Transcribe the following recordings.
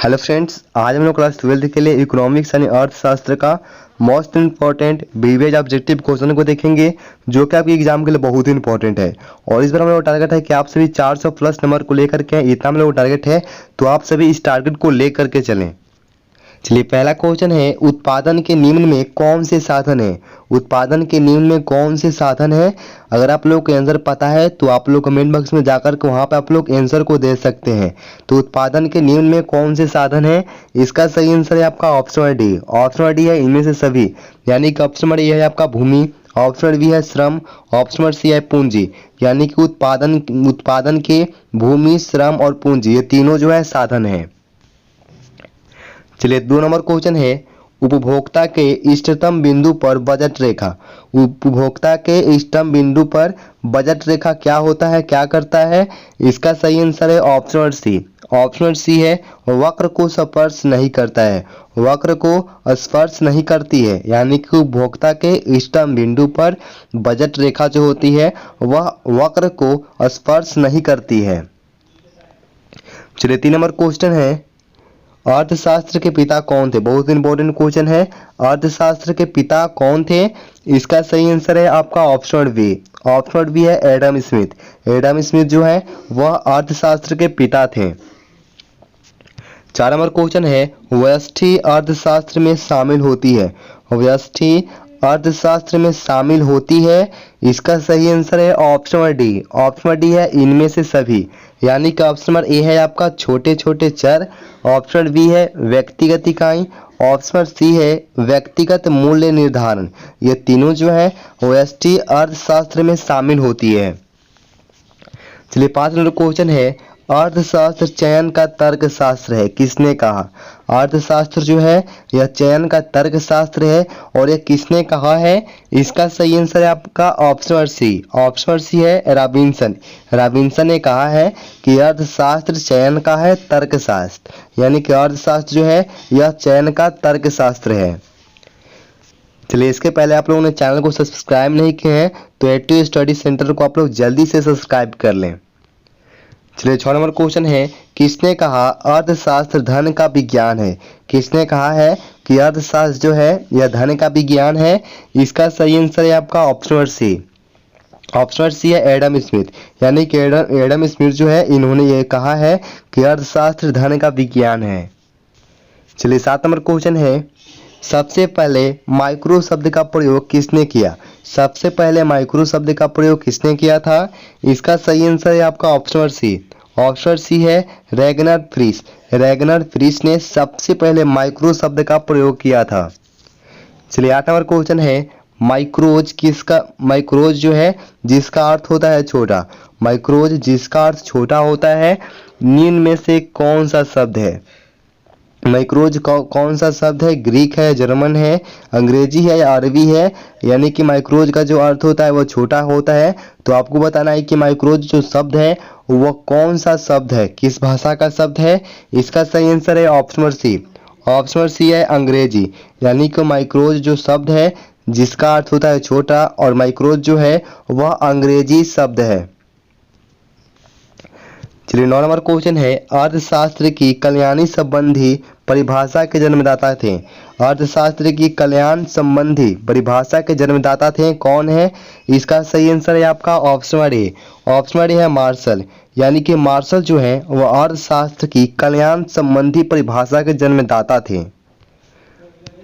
Hello friends, आज हम लोग क्लास 12 के लिए इकोनॉमिक्स यानी अर्थशास्त्र का most important previous objective question को देखेंगे, जो कि आपके एग्जाम के लिए बहुत ही इंपॉर्टेंट है। और इस बार हम लोग टारगेट है कि आप सभी 400 प्लस नंबर को लेकर के इतना हम लोग टारगेट है, तो आप सभी इस टारगेट को लेकर के चलें। चलिए, पहला क्वेश्चन है, उत्पादन के निम्न में कौन से साधन है। उत्पादन के निम्न में कौन से साधन है। अगर आप लोग को आंसर पता है तो आप लोग कमेंट बॉक्स में जाकर के वहां पे आप लोग आंसर को दे सकते हैं। तो उत्पादन के निम्न में कौन से साधन है, इसका सही आंसर है आपका ऑप्शन डी। ऑप्शन डी है इनमें से सभी, यानी कि ऑप्शन डी है आपका भूमि, ऑप्शन बी है श्रम, ऑप्शन सी है पूंजी। यानी कि उत्पादन के भूमि, श्रम और पूंजी, ये तीनों जो है साधन है। चलिए, 2 नंबर क्वेश्चन है, उपभोक्ता के इष्टतम बिंदु पर बजट रेखा। उपभोक्ता के इष्टतम बिंदु पर बजट रेखा क्या होता है, क्या करता है। इसका सही आंसर है ऑप्शन सी। ऑप्शन सी है वक्र को स्पर्श नहीं करता है, वक्र को स्पर्श नहीं करती है। यानी कि उपभोक्ता के इष्टतम बिंदु पर बजट रेखा जो होती है वह वक्र को स्पर्श नहीं करती है। चलिए, 3 नंबर क्वेश्चन है, अर्थशास्त्र के पिता कौन थे। बहुत इंपॉर्टेंट क्वेश्चन है, अर्थशास्त्र के पिता कौन थे। इसका सही आंसर है आपका ऑप्शन बी। ऑप्शन बी है एडम स्मिथ। एडम स्मिथ जो है वह अर्थशास्त्र के पिता थे। 4 नंबर क्वेश्चन है, व्यष्टि अर्थशास्त्र में शामिल होती है। व्यष्टि अर्थशास्त्र में शामिल होती है। इसका सही आंसर है ऑप्शन डी। ऑप्शन डी है इनमें से सभी, यानी कि ऑप्शन नंबर ए है आपका छोटे छोटे चर, ऑप्शन बी है व्यक्तिगत इकाई, ऑप्शन सी है व्यक्तिगत मूल्य निर्धारण। ये तीनों जो है व्यष्टि अर्थशास्त्र में शामिल होती है। चलिए, 5 नंबर क्वेश्चन है, अर्थशास्त्र चयन का तर्कशास्त्र है, किसने कहा। अर्थशास्त्र जो है यह चयन का तर्कशास्त्र है, और यह किसने कहा है। इसका सही आंसर है आपका ऑप्शन सी। ऑप्शन सी है रॉबिन्सन। रॉबिन्सन ने कहा है कि अर्थशास्त्र चयन का है तर्कशास्त्र, यानी कि अर्थशास्त्र जो है यह चयन का तर्कशास्त्र है। चलिए, इसके पहले आप लोगों ने चैनल को सब्सक्राइब नहीं किए हैं तो एटू स्टडी सेंटर को आप लोग जल्दी से सब्सक्राइब कर लें। चलिए, 6 नंबर क्वेश्चन है, किसने कहा अर्थशास्त्र धन का विज्ञान है। किसने कहा है कि अर्थशास्त्र जो है यह धन का विज्ञान है। इसका सही आंसर है आपका ऑप्शन सी। ऑप्शन सी है एडम स्मिथ। यानी कि एडम स्मिथ जो है इन्होंने ये कहा है कि अर्थशास्त्र धन का विज्ञान है। चलिए, 7 नंबर क्वेश्चन है, सबसे पहले माइक्रो शब्द का प्रयोग किसने किया। सबसे पहले माइक्रो शब्द का प्रयोग किसने किया था। इसका सही आंसर है आपका ऑप्शन सी। ऑप्शन सी है रैगनर फ्रिश। रैगनर फ्रिश ने सबसे पहले माइक्रो शब्द का प्रयोग किया था। चलिए, 8 नंबर क्वेश्चन है, माइक्रोज जो है जिसका अर्थ होता है छोटा। माइक्रोज जिसका अर्थ छोटा होता है, निम्न में से कौन सा शब्द है। माइक्रोज कौन सा शब्द है, ग्रीक है, जर्मन है, अंग्रेजी है या अरबी है। यानी कि माइक्रोज का जो अर्थ होता है वह छोटा होता है। तो आपको बताना है कि माइक्रोज जो शब्द है वह कौन सा शब्द है, किस भाषा का शब्द है। इसका सही आंसर है ऑप्शन सी। ऑप्शन सी है अंग्रेजी। यानी कि माइक्रोज जो शब्द है जिसका अर्थ होता है छोटा, और माइक्रोज जो है वह अंग्रेजी शब्द है। चलिए, 9 नंबर क्वेश्चन है, अर्थशास्त्र की कल्याणी संबंधी परिभाषा के जन्मदाता थे। अर्थशास्त्र की कल्याण संबंधी परिभाषा के जन्मदाता थे, कौन है। इसका सही आंसर है आपका ऑप्शन ए। ऑप्शन ए है मार्शल। यानी कि मार्शल जो है वह अर्थशास्त्र की कल्याण संबंधी परिभाषा के जन्मदाता थे।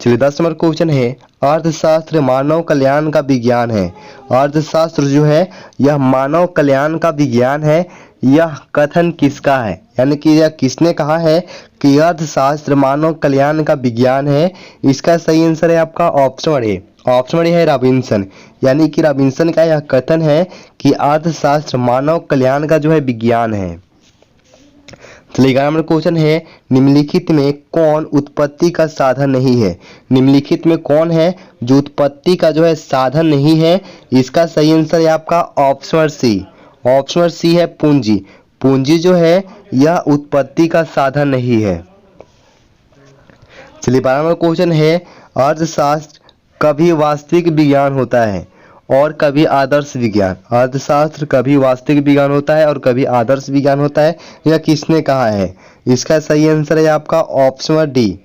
चलिए, 10 नंबर क्वेश्चन है, अर्थशास्त्र मानव कल्याण का विज्ञान है। अर्थशास्त्र जो है यह मानव कल्याण का विज्ञान है। यह कथन किसका है, यानी कि यह किसने कहा है कि अर्थशास्त्र मानव कल्याण का विज्ञान है। इसका सही आंसर है आपका ऑप्शन ए। ऑप्शन ए है रॉबिन्सन। यानी कि रॉबिन्सन का यह कथन है कि अर्थशास्त्र मानव कल्याण का जो है विज्ञान है। चलिए, 11 नंबर क्वेश्चन है, निम्नलिखित में कौन उत्पत्ति का साधन नहीं है। निम्नलिखित में कौन है जो उत्पत्ति का जो है साधन नहीं है। इसका सही आंसर है आपका ऑप्शन सी। ऑप्शन सी है पूंजी। पूंजी जो है यह उत्पत्ति का साधन नहीं है। चलिए, 12 नंबर क्वेश्चन है, अर्थशास्त्र कभी वास्तविक विज्ञान होता है। और कभी आदर्श विज्ञान। अर्थशास्त्र कभी वास्तविक विज्ञान होता है और कभी आदर्श विज्ञान होता है, यह किसने कहा है? इसका सही आंसर है आपका ऑप्शन डी।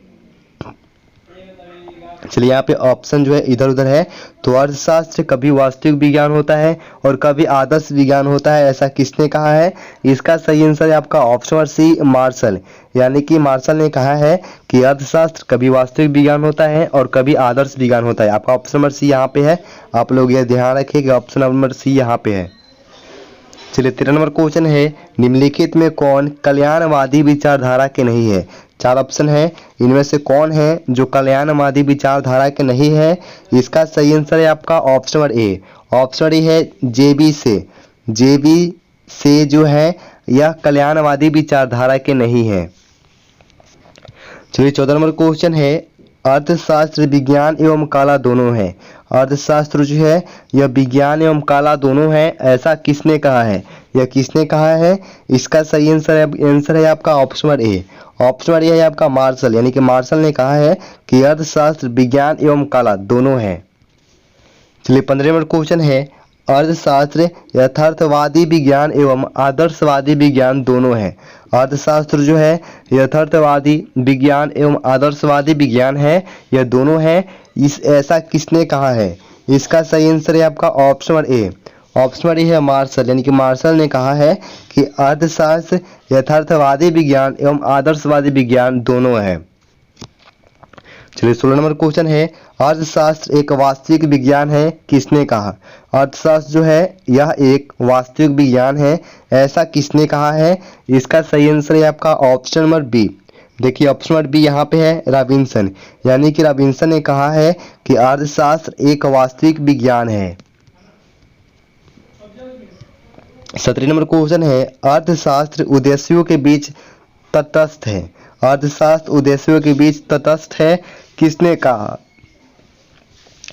चलिए यहाँ पे ऑप्शन जो है इधर उधर है, तो अर्थशास्त्र कभी वास्तविक विज्ञान होता है और कभी आदर्श विज्ञान होता है, ऐसा किसने कहा है? इसका सही आंसर है आपका ऑप्शन सी, मार्शल। यानी कि मार्शल ने कहा है कि अर्थशास्त्र कभी वास्तविक विज्ञान होता है और कभी आदर्श विज्ञान होता है। आपका ऑप्शन नंबर सी यहाँ पे है, आप लोग ये ध्यान रखें कि ऑप्शन नंबर सी यहाँ पे है। चलिए 13 नंबर क्वेश्चन है, निम्नलिखित में कौन कल्याणवादी विचारधारा के नहीं है? 4 ऑप्शन है, इनमें से कौन है जो कल्याणवादी विचारधारा के नहीं है? इसका सही आंसर है आपका option number A. Option A है जेबी से। जेबी से जो है यह कल्याणवादी विचारधारा के नहीं है। चलिए 14 नंबर क्वेश्चन है, अर्थशास्त्र विज्ञान एवं कला दोनों है। अर्थशास्त्र जो है यह विज्ञान एवं कला दोनों है, ऐसा किसने कहा है? यह किसने कहा है? इसका सही आंसर है आपका option number A. Option number A है आपका मार्शल। यानी कि मार्शल ने कहा है कि अर्थशास्त्र विज्ञान एवं कला दोनों है। चलिए 15 नंबर क्वेश्चन है, अर्थशास्त्र यथार्थवादी विज्ञान एवं आदर्शवादी विज्ञान दोनों है। अर्थशास्त्र जो है यथार्थवादी विज्ञान एवं आदर्शवादी विज्ञान है, यह दोनों है, इस ऐसा किसने कहा है? इसका सही आंसर है आपका option number A. Option number A है मार्शल। यानी कि मार्शल ने कहा है कि अर्थशास्त्र यथार्थवादी विज्ञान एवं आदर्शवादी विज्ञान दोनों है। चलिए 16 नंबर क्वेश्चन है, अर्थशास्त्र एक वास्तविक विज्ञान है, किसने कहा? अर्थशास्त्र जो है यह एक वास्तविक विज्ञान है, ऐसा किसने कहा है? इसका सही आंसर है आपका ऑप्शन नंबर बी। देखिए ऑप्शन नंबर बी यहाँ पे है रॉबिन्सन। यानी कि रॉबिन्सन ने कहा है कि अर्थशास्त्र एक वास्तविक विज्ञान है। 17 नंबर क्वेश्चन है, अर्थशास्त्र उद्देश्यों के बीच तटस्थ है। अर्थशास्त्र उद्देश्यों के बीच तटस्थ है, किसने कहा?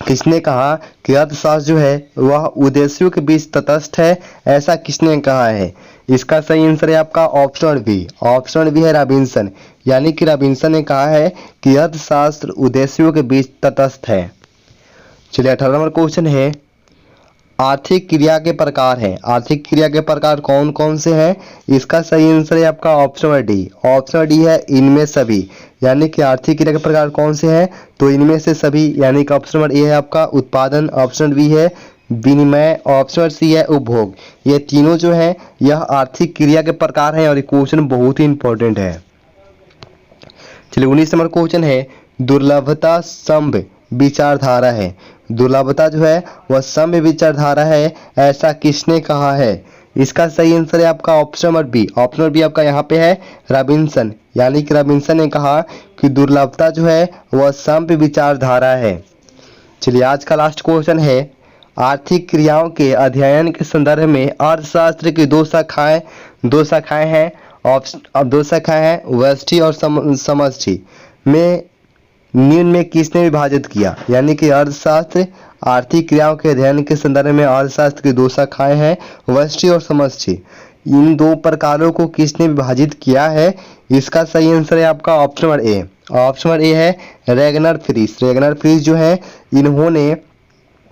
किसने कहा कि अर्थशास्त्र जो है वह उद्देश्यों के बीच तटस्थ है, ऐसा किसने कहा है? इसका सही आंसर है आपका ऑप्शन बी। ऑप्शन बी है रॉबिन्सन। यानी कि रॉबिन्सन ने कहा है कि अर्थशास्त्र उद्देश्यों के बीच तटस्थ है। चलिए 18 नंबर क्वेश्चन है, आर्थिक क्रिया के प्रकार हैं। आर्थिक क्रिया के प्रकार कौन कौन से हैं? इसका सही आंसर है आपका option number D. Option D है इनमें सभी। यानी कि आर्थिक क्रिया के प्रकार कौन से हैं? तो इनमें से सभी। यानी कि ऑप्शन नंबर ए है आपका उत्पादन, ऑप्शन बी है विनिमय, ऑप्शन सी है उपभोग। ये तीनों जो है यह आर्थिक क्रिया के प्रकार हैं और ये क्वेश्चन बहुत ही इंपॉर्टेंट है। चलिए 19 नंबर क्वेश्चन है, दुर्लभता संभ विचारधारा है। दुर्लभता जो है वह संभ विचारधारा है, ऐसा किसने कहा है? इसका सही आंसर है आपका option number B. Option number B आपका यहाँ पे है रॉबिन्सन। यानी कि रॉबिन्सन ने कहा कि दुर्लभता जो है वह संभ विचारधारा है। चलिए आज का लास्ट क्वेश्चन है, आर्थिक क्रियाओं के अध्ययन के संदर्भ में अर्थशास्त्र की दो शाखाएं हैं। अब दो शाखाएं हैं, व्यष्टि और समष्टि में निम्न में किसने विभाजित किया? यानी कि अर्थशास्त्र आर्थिक क्रियाओं के अध्ययन के संदर्भ में अर्थशास्त्र की दो शाखाएं हैं, व्यष्टि और समष्टि। इन दो प्रकारों को किसने विभाजित किया है? इसका सही आंसर है आपका option number A. Option number A है रेगनर फ्रीस। रेगनर फ्रीस जो है इन्होंने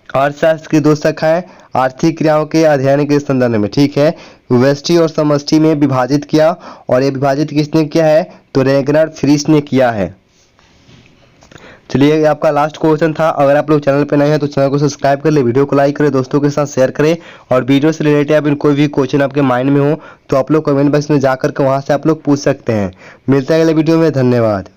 अर्थशास्त्र की दो शाखाएं आर्थिक क्रियाओं के अध्ययन के संदर्भ में, ठीक है, व्यष्टि और समष्टि में विभाजित किया। और ये विभाजित किसने किया है? तो रेगनर फ्रीस ने किया है। चलिए ये आपका लास्ट क्वेश्चन था। अगर आप लोग चैनल पे नए हैं तो चैनल को सब्सक्राइब कर ले, वीडियो को लाइक करें, दोस्तों के साथ शेयर करें। और वीडियो से रिलेटेड आप कोई भी क्वेश्चन आपके माइंड में हो तो आप लोग कमेंट बॉक्स में जाकर के वहां से आप लोग पूछ सकते हैं। मिलते हैं अगले वीडियो में, धन्यवाद।